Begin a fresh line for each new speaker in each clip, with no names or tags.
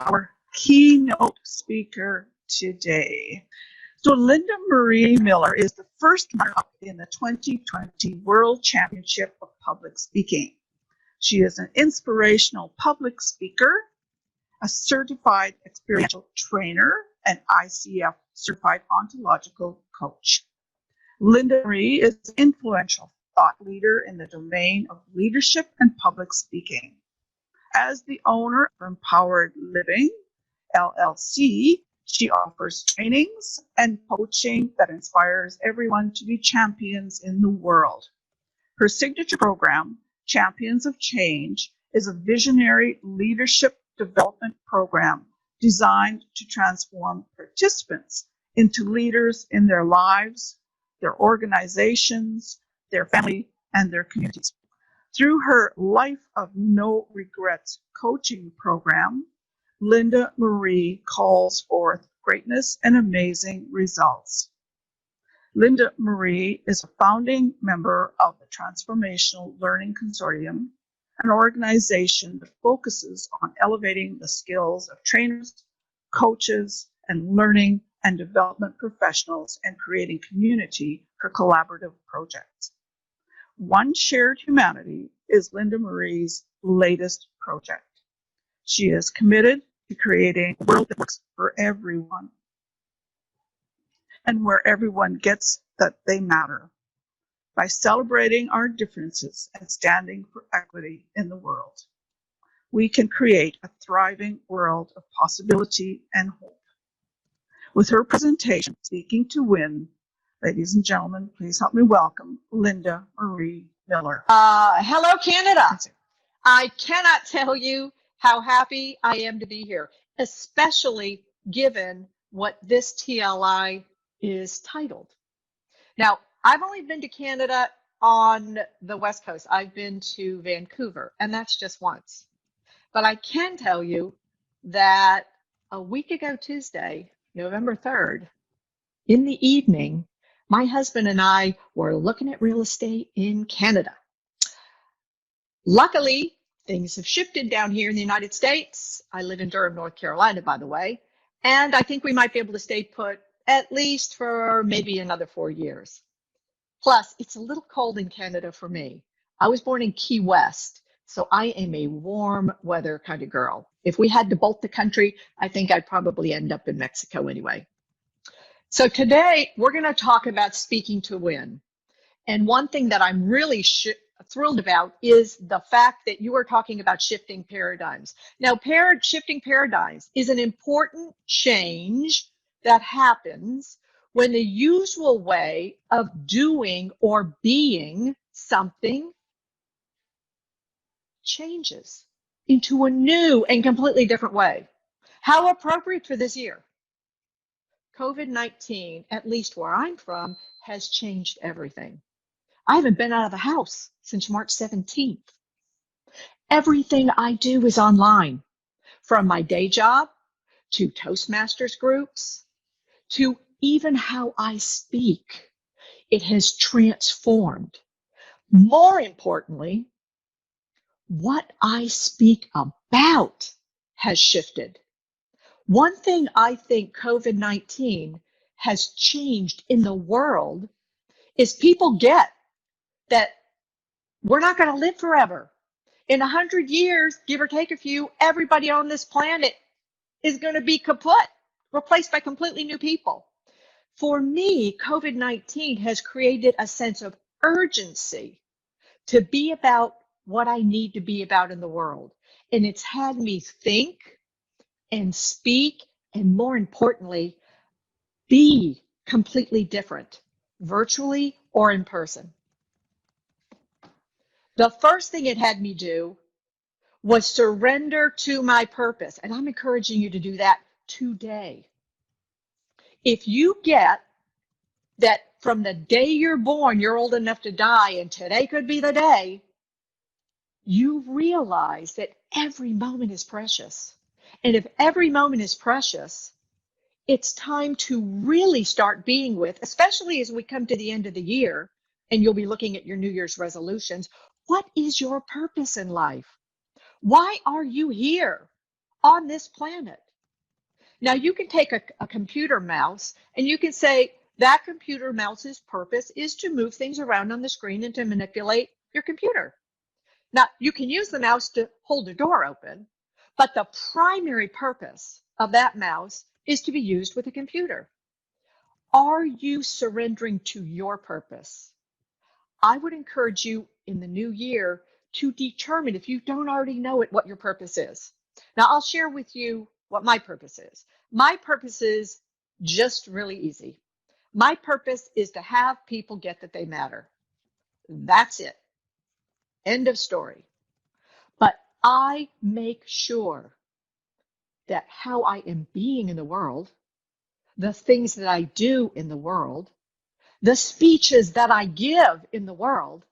our keynote speaker today. So Linda Marie Miller is the first runner-up in the 2020 World Championship of Public Speaking. She is an inspirational public speaker, a certified experiential trainer, and ICF certified ontological coach. Linda Marie is an influential thought leader in the domain of leadership and public speaking. As the owner of Empowered Living, LLC, she offers trainings and coaching that inspires everyone to be champions in the world. Her signature program, Champions of Change, is a visionary leadership development program designed to transform participants into leaders in their lives, their organizations, their family, and their communities. Through her Life of No Regrets coaching program, Linda Marie calls forth greatness and amazing results. Linda Marie is a founding member of the Transformational Learning Consortium, an organization that focuses on elevating the skills of trainers, coaches, and learning and development professionals and creating community for collaborative projects. One Shared Humanity is Linda Marie's latest project. She is committed to creating a world that works for everyone and where everyone gets that they matter. By celebrating our differences and standing for equity in the world, we can create a thriving world of possibility and hope. With her presentation, Speaking to Win, ladies and gentlemen, please help me welcome Linda Marie Miller.
Hello, Canada. I cannot tell you how happy I am to be here, especially given what this TLI is titled. Now, I've only been to Canada on the West Coast. I've been to Vancouver, and that's just once. But I can tell you that a week ago Tuesday, November 3rd, in the evening, my husband and I were looking at real estate in Canada. Luckily, things have shifted down here in the United States. I live in Durham, North Carolina, by the way, and I think we might be able to stay put at least for maybe another 4 years. Plus, it's a little cold in Canada for me. I was born in Key West, so I am a warm weather kind of girl. If we had to bolt the country, I think I'd probably end up in Mexico anyway. So today, we're going to talk about speaking to win. And one thing that I'm really thrilled about is the fact that you are talking about shifting paradigms. Now, shifting paradigms is an important change that happens when the usual way of doing or being something changes into a new and completely different way. How appropriate for this year. COVID-19, at least where I'm from, has changed everything. I haven't been out of the house since March 17th. Everything I do is online, from my day job to Toastmasters groups to even how I speak. It has transformed. More importantly, what I speak about has shifted. One thing I think COVID-19 has changed in the world is people get that we're not going to live forever. In 100 years, give or take a few, everybody on this planet is going to be kaput, replaced by completely new people. For me, COVID-19 has created a sense of urgency to be about what I need to be about in the world. And it's had me think and speak, and more importantly, be completely different, virtually or in person. The first thing it had me do was surrender to my purpose. And I'm encouraging you to do that today. If you get that from the day you're born, you're old enough to die, and today could be the day, you realize that every moment is precious. And if every moment is precious, it's time to really start being with, especially as we come to the end of the year, and you'll be looking at your New Year's resolutions. What is your purpose in life? Why are you here? on this planet. Now, you can take a computer mouse and you can say that computer mouse's purpose is to move things around on the screen and to manipulate your computer. Now, you can use the mouse to hold a door open, but the primary purpose of that mouse is to be used with a computer. Are you surrendering to your purpose? I would encourage you in the new year to determine, if you don't already know it, what your purpose is. Now, I'll share with you what my purpose is. My purpose is just really easy. My purpose is to have people get that they matter. That's it. End of story. But I make sure that how I am being in the world, the things that I do in the world, the speeches that I give in the world,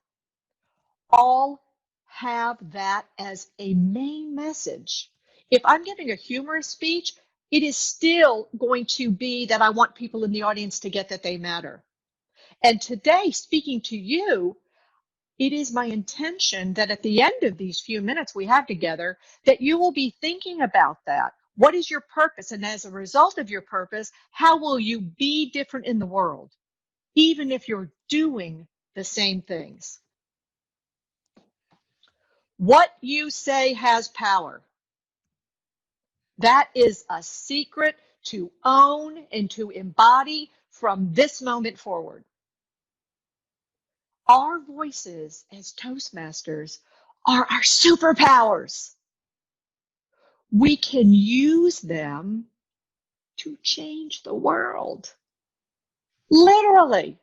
all have that as a main message. If I'm giving a humorous speech, it is still going to be that I want people in the audience to get that they matter. And today, speaking to you, it is my intention that at the end of these few minutes we have together, that you will be thinking about that. What is your purpose? And as a result of your purpose, how will you be different in the world, even if you're doing the same things? What you say has power. That is a secret to own and to embody from this moment forward. Our voices as Toastmasters are our superpowers. We can use them to change the world. Literally.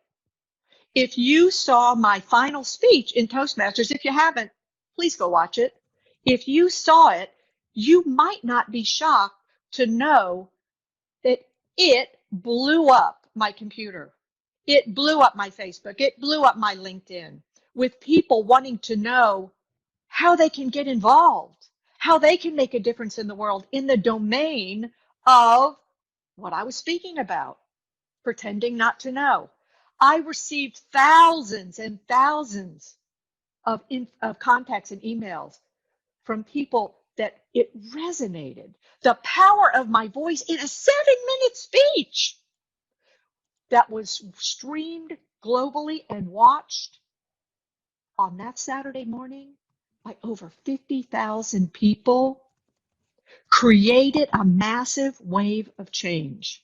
If you saw my final speech in Toastmasters, if you haven't, please go watch it. If you saw it, you might not be shocked to know that it blew up my computer. It blew up my Facebook. It blew up my LinkedIn with people wanting to know how they can get involved, how they can make a difference in the world in the domain of what I was speaking about, pretending not to know. I received thousands and thousands of contacts and emails from people that it resonated. The power of my voice in a 7-minute speech that was streamed globally and watched on that Saturday morning by over 50,000 people, created a massive wave of change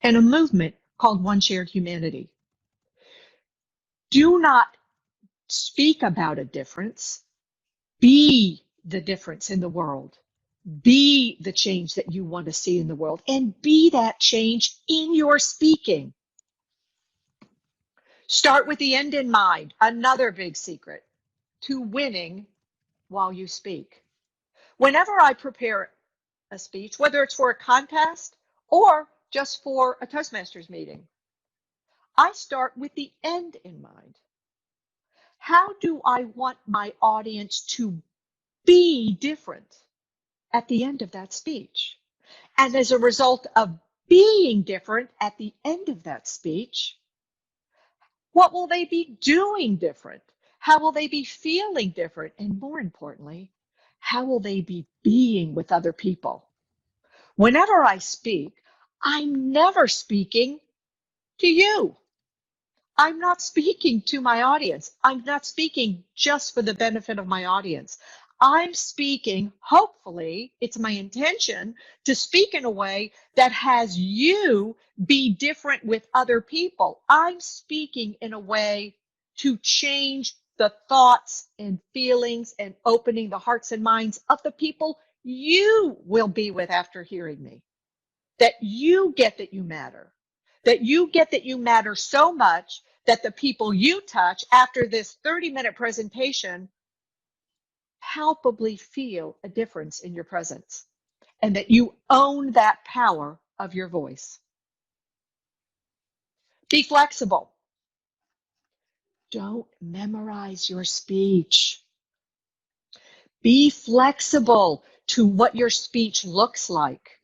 and a movement called One Shared Humanity. Do not speak about a difference. Be the difference in the world. Be the change that you want to see in the world, and be that change in your speaking. Start with the end in mind. Another big secret to winning while you speak. Whenever I prepare a speech, whether it's for a contest or just for a Toastmasters meeting, I start with the end in mind. How do I want my audience to be different at the end of that speech? And as a result of being different at the end of that speech, what will they be doing different? How will they be feeling different? And more importantly, how will they be being with other people? Whenever I speak, I'm never speaking to you. I'm not speaking to my audience. I'm not speaking just for the benefit of my audience. I'm speaking, hopefully, it's my intention to speak in a way that has you be different with other people. I'm speaking in a way to change the thoughts and feelings and opening the hearts and minds of the people you will be with after hearing me. That you get that you matter. That you get that you matter so much that the people you touch after this 30-minute presentation palpably feel a difference in your presence, and that you own that power of your voice. Be flexible. Don't memorize your speech. Be flexible to what your speech looks like.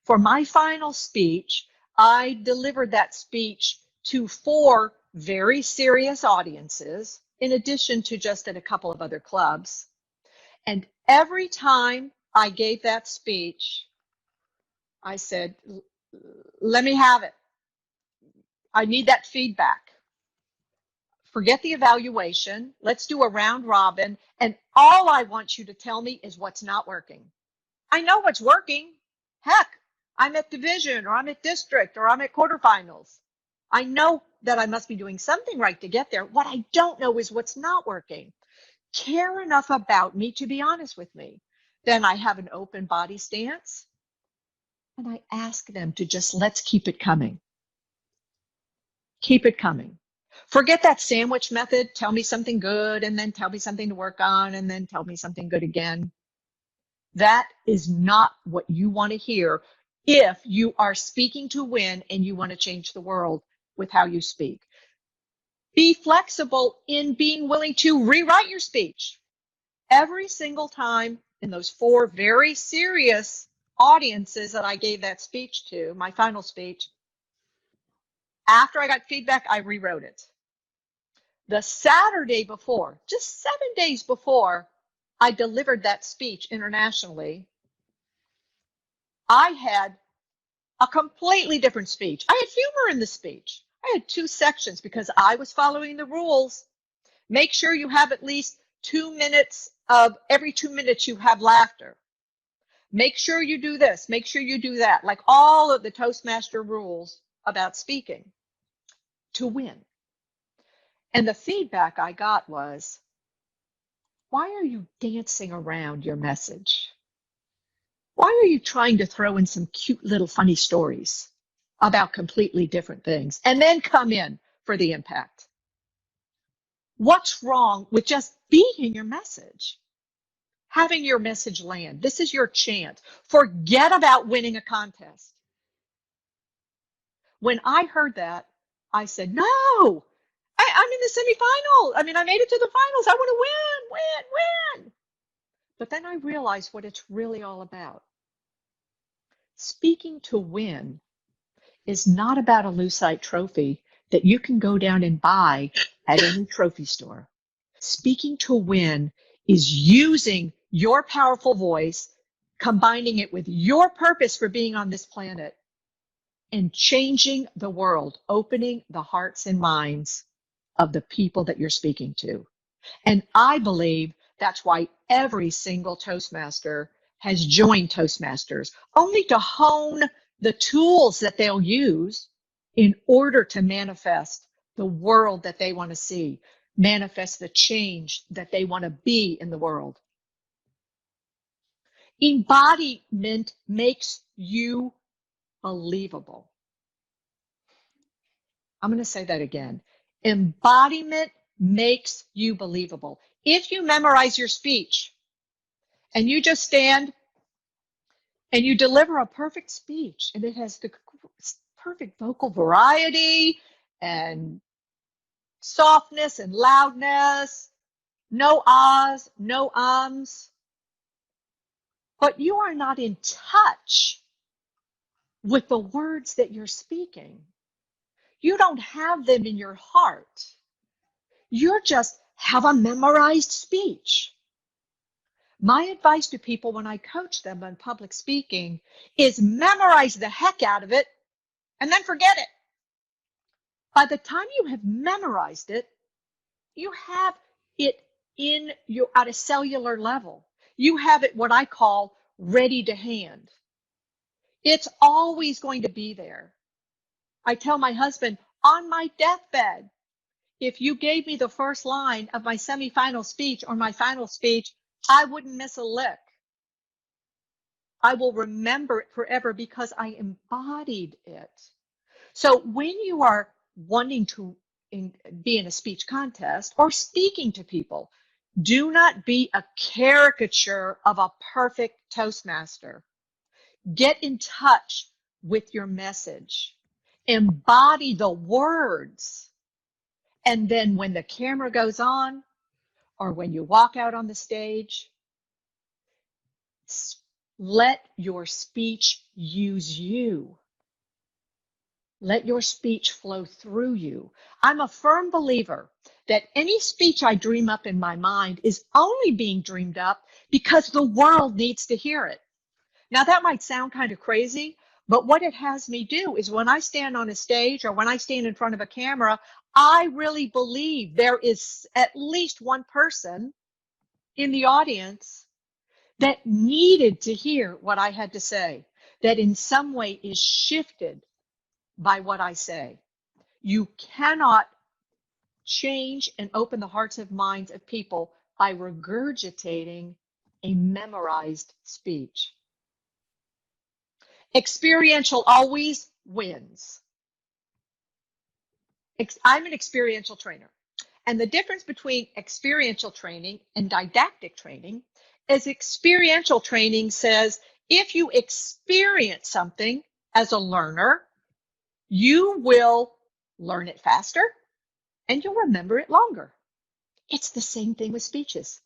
For my final speech, I delivered that speech to 4 very serious audiences, in addition to just at a couple of other clubs. And every time I gave that speech, I said, let me have it. I need that feedback. Forget the evaluation. Let's do a round robin. And all I want you to tell me is what's not working. I know what's working. Heck, I'm at division, or I'm at district, or I'm at quarterfinals. I know that I must be doing something right to get there. What I don't know is what's not working. Care enough about me to be honest with me. Then I have an open body stance, and I ask them to just, let's keep it coming. Keep it coming. Forget that sandwich method. Tell me something good, and then tell me something to work on, and then tell me something good again. That is not what you want to hear if you are speaking to win and you want to change the world with how you speak. Be flexible in being willing to rewrite your speech. Every single time in those 4 very serious audiences that I gave that speech to, my final speech, after I got feedback, I rewrote it. The Saturday before, just 7 days before I delivered that speech internationally, I had a completely different speech. I had humor in the speech. I had 2 sections because I was following the rules. Make sure you have at least 2 minutes of every 2 minutes you have laughter. Make sure you do this. Make sure you do that. Like all of the Toastmaster rules about speaking to win. And the feedback I got was, why are you dancing around your message? Why are you trying to throw in some cute little funny stories about completely different things and then come in for the impact? What's wrong with just being your message? Having your message land. This is your chance. Forget about winning a contest. When I heard that, I said, no, I'm in the semifinal. I mean, I made it to the finals. I want to win. But then I realized what it's really all about. Speaking to win is not about a Lucite trophy that you can go down and buy at any trophy store. Speaking to win is using your powerful voice, combining it with your purpose for being on this planet, and changing the world, opening the hearts and minds of the people that you're speaking to. And I believe that's why every single Toastmaster has joined Toastmasters, only to hone the tools that they'll use in order to manifest the world that they want to see, manifest the change that they want to be in the world. Embodiment makes you believable. I'm going to say that again. Embodiment makes you believable. If you memorize your speech and you just stand and you deliver a perfect speech and it has the perfect vocal variety and softness and loudness, no ahs, no ums, but you are not in touch with the words that you're speaking. You don't have them in your heart. You just have a memorized speech. My advice to people when I coach them on public speaking is memorize the heck out of it and then forget it. By the time you have memorized it, you have it in your at a cellular level. You have it what I call ready to hand. It's always going to be there. I tell my husband, on my deathbed, if you gave me the first line of my semifinal speech or my final speech, I wouldn't miss a lick. I will remember it forever because I embodied it. So when you are wanting to be in a speech contest or speaking to people, do not be a caricature of a perfect Toastmaster. Get in touch with your message. Embody the words. And then when the camera goes on or when you walk out on the stage, let your speech use you. Let your speech flow through you. I'm a firm believer that any speech I dream up in my mind is only being dreamed up because the world needs to hear it. Now, that might sound kind of crazy, but what it has me do is when I stand on a stage or when I stand in front of a camera, I really believe there is at least one person in the audience that needed to hear what I had to say, that in some way is shifted by what I say. You cannot change and open the hearts and minds of people by regurgitating a memorized speech. Experiential always wins. I'm an experiential trainer. And the difference between experiential training and didactic training is experiential training says if you experience something as a learner, you will learn it faster and you'll remember it longer. It's the same thing with speeches.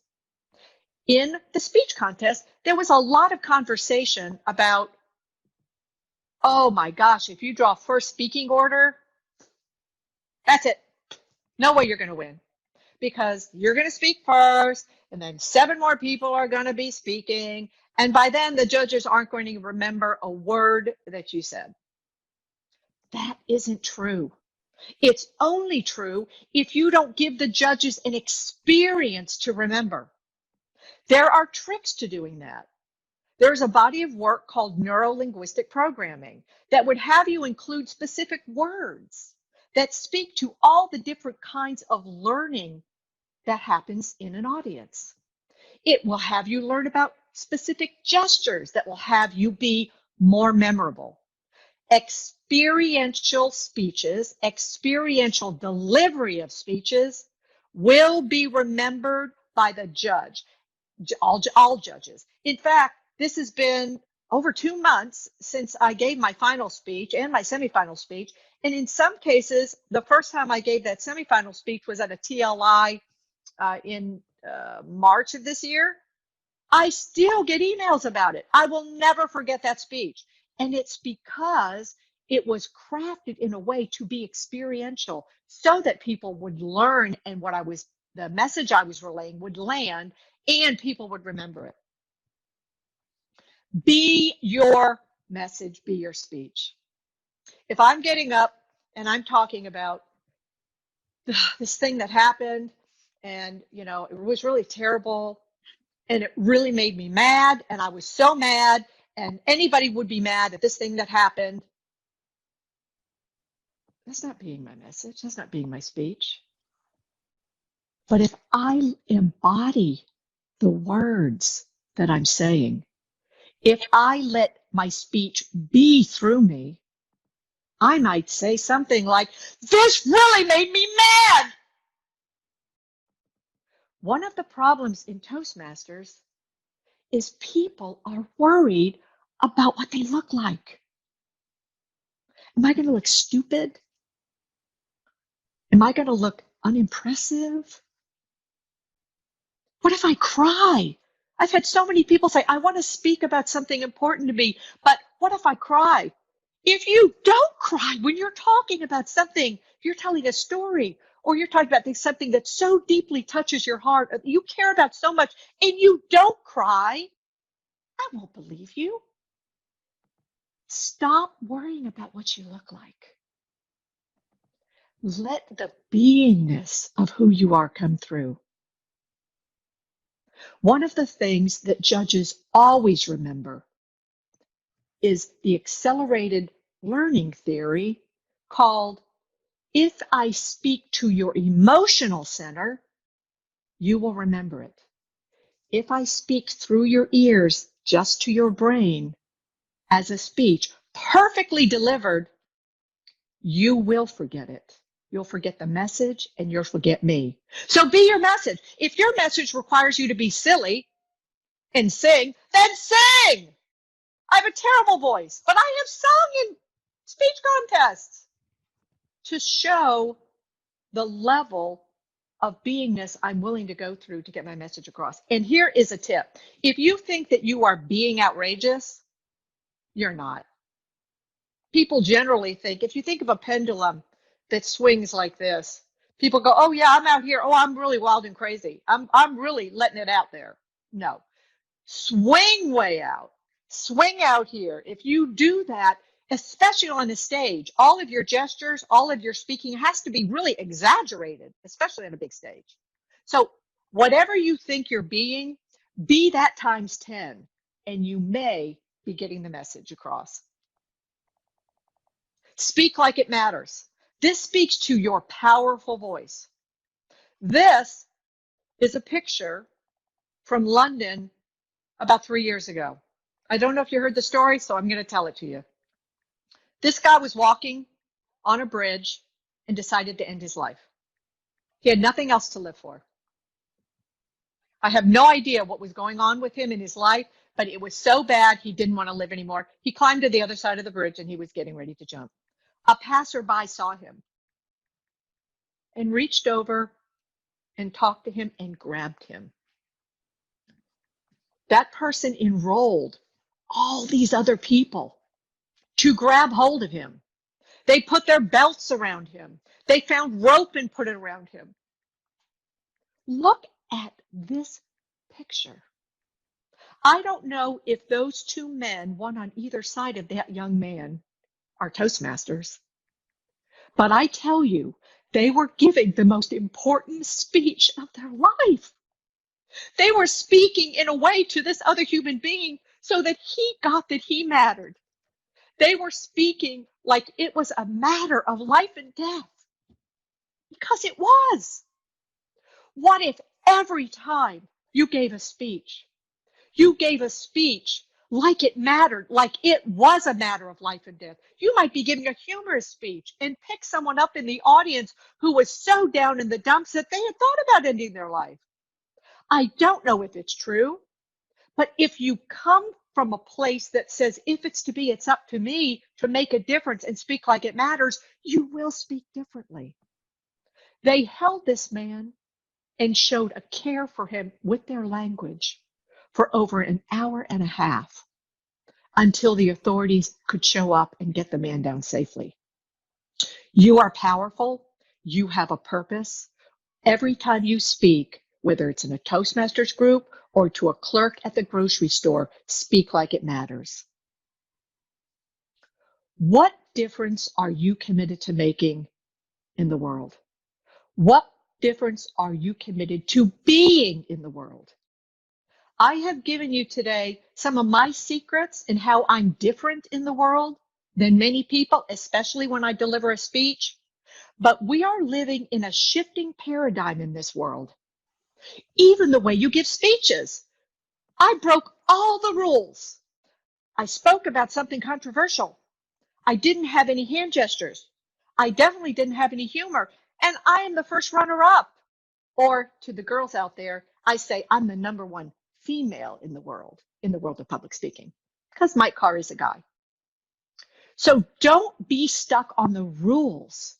In the speech contest, there was a lot of conversation about, oh my gosh, if you draw first speaking order, that's it. No way you're going to win. Because you're going to speak first, and then 7 more people are going to be speaking. And by then, the judges aren't going to remember a word that you said. That isn't true. It's only true if you don't give the judges an experience to remember. There are tricks to doing that. There's a body of work called neuro-linguistic programming that would have you include specific words that speak to all the different kinds of learning that happens in an audience. It will have you learn about specific gestures that will have you be more memorable. Experiential speeches, experiential delivery of speeches will be remembered by the judge, all judges. In fact, this has been over 2 months since I gave my final speech and my semifinal speech. And in some cases, the first time I gave that semifinal speech was at a TLI in March of this year. I still get emails about it. I will never forget that speech. And it's because it was crafted in a way to be experiential so that people would learn and the message I was relaying would land and people would remember it. Be your message, be your speech. If I'm getting up and I'm talking about this thing that happened and, it was really terrible and it really made me mad and I was so mad and anybody would be mad at this thing that happened. That's not being my message. That's not being my speech. But if I embody the words that I'm saying, if I let my speech be through me, I might say something like, "This really made me mad." One of the problems in Toastmasters is people are worried about what they look like. Am I going to look stupid? Am I going to look unimpressive? What if I cry? I've had so many people say, I want to speak about something important to me, but what if I cry? If you don't cry when you're talking about something, you're telling a story, or you're talking about something that so deeply touches your heart, you care about so much, and you don't cry, I won't believe you. Stop worrying about what you look like. Let the beingness of who you are come through. One of the things that judges always remember is the accelerated learning theory called, if I speak to your emotional center, you will remember it. If I speak through your ears just to your brain as a speech, perfectly delivered, you will forget it. You'll forget the message and you'll forget me. So be your message. If your message requires you to be silly and sing, then sing. I have a terrible voice, but I have sung in speech contests to show the level of beingness I'm willing to go through to get my message across. And here is a tip. If you think that you are being outrageous, you're not. people generally think, if you think of a pendulum that swings like this, people go, oh yeah, I'm out here. Oh, I'm really wild and crazy. I'm really letting it out there. No, swing way out, swing out here. If you do that, especially on a stage, all of your gestures, all of your speaking has to be really exaggerated, especially on a big stage. So whatever you think you're being, be that times 10, and you may be getting the message across. Speak like it matters. This speaks to your powerful voice. This is a picture from London about 3 years ago. I don't know if you heard the story, so I'm going to tell it to you. This guy was walking on a bridge and decided to end his life. He had nothing else to live for. I have no idea what was going on with him in his life, but it was so bad he didn't want to live anymore. He climbed to the other side of the bridge and he was getting ready to jump. A passerby saw him and reached over and talked to him and grabbed him. That person enrolled all these other people to grab hold of him. They put their belts around him. They found rope and put it around him. Look at this picture. I don't know if those two men, one on either side of that young man, are Toastmasters, but I tell you, they were giving the most important speech of their life. They were speaking in a way to this other human being so that he got that he mattered. They were speaking like it was a matter of life and death, because it was. What if every time you gave a speech, you gave a speech like it mattered, like it was a matter of life and death? You might be giving a humorous speech and pick someone up in the audience who was so down in the dumps that they had thought about ending their life. I don't know if it's true, but if you come from a place that says, if it's to be, it's up to me to make a difference and speak like it matters, you will speak differently. They held this man and showed a care for him with their language for over an hour and a half until the authorities could show up and get the man down safely. You are powerful. You have a purpose. Every time you speak, whether it's in a Toastmasters group or to a clerk at the grocery store, speak like it matters. What difference are you committed to making in the world? What difference are you committed to being in the world? I have given you today some of my secrets in how I'm different in the world than many people, especially when I deliver a speech. But we are living in a shifting paradigm in this world. Even the way you give speeches. I broke all the rules. I spoke about something controversial. I didn't have any hand gestures. I definitely didn't have any humor. And I am the first runner-up. Or to the girls out there, I say I'm the number one female in the world of public speaking, because Mike Carr is a guy. So don't be stuck on the rules.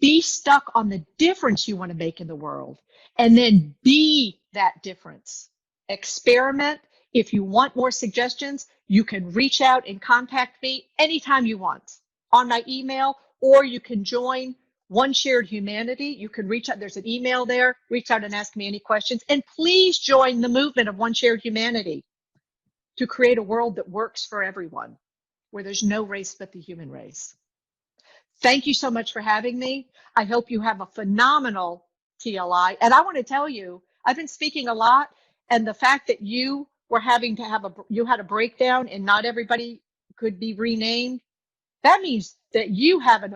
Be stuck on the difference you want to make in the world, and then be that difference. Experiment. If you want more suggestions, you can reach out and contact me anytime you want on my email, or you can join One Shared Humanity. You can reach out. There's an email there. Reach out and ask me any questions. And please join the movement of One Shared Humanity to create a world that works for everyone, where there's no race but the human race. Thank you so much for having me. I hope you have a phenomenal TLI. And I want to tell you, I've been speaking a lot, and the fact that you were having to have you had a breakdown and not everybody could be renamed, that means that you have an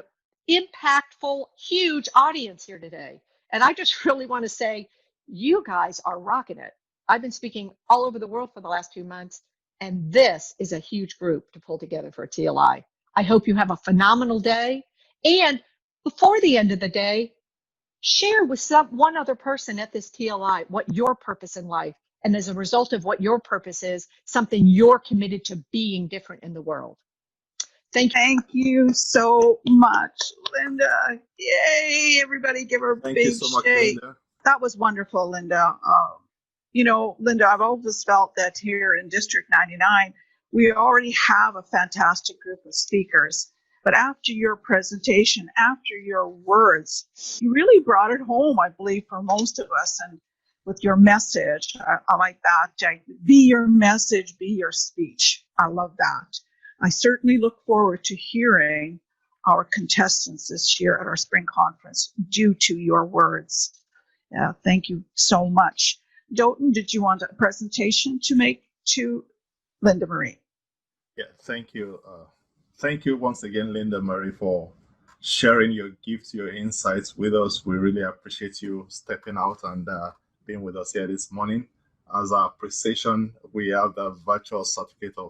impactful, huge audience here today. And I just really want to say, you guys are rocking it. I've been speaking all over the world for the last 2 months, and this is a huge group to pull together for TLI. I hope you have a phenomenal day. And before the end of the day, share with one other person at this TLI what your purpose in life, and as a result of what your purpose is, something you're committed to being different in the world. Thank you.
Thank you so much, Linda. Yay, everybody give her a
Thank
big
you so much,
shake.
Linda.
That was wonderful, Linda. You know, Linda, I've always felt that here in District 99, we already have a fantastic group of speakers. But after your presentation, after your words, you really brought it home, I believe, for most of us. And with your message, I like that. Be your message, be your speech. I love that. I certainly look forward to hearing our contestants this year at our spring conference due to your words. Thank you so much. Doughton, did you want a presentation to make to Linda Marie?
Yeah, thank you. Thank you once again, Linda Marie, for sharing your gifts, your insights with us. We really appreciate you stepping out and being with us here this morning. As our appreciation, we have the virtual certificate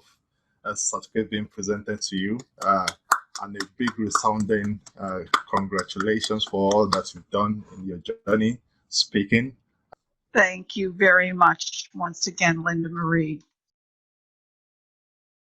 being presented to you, and a big resounding congratulations for all that you've done in your journey speaking.
Thank you very much once again, Linda Marie.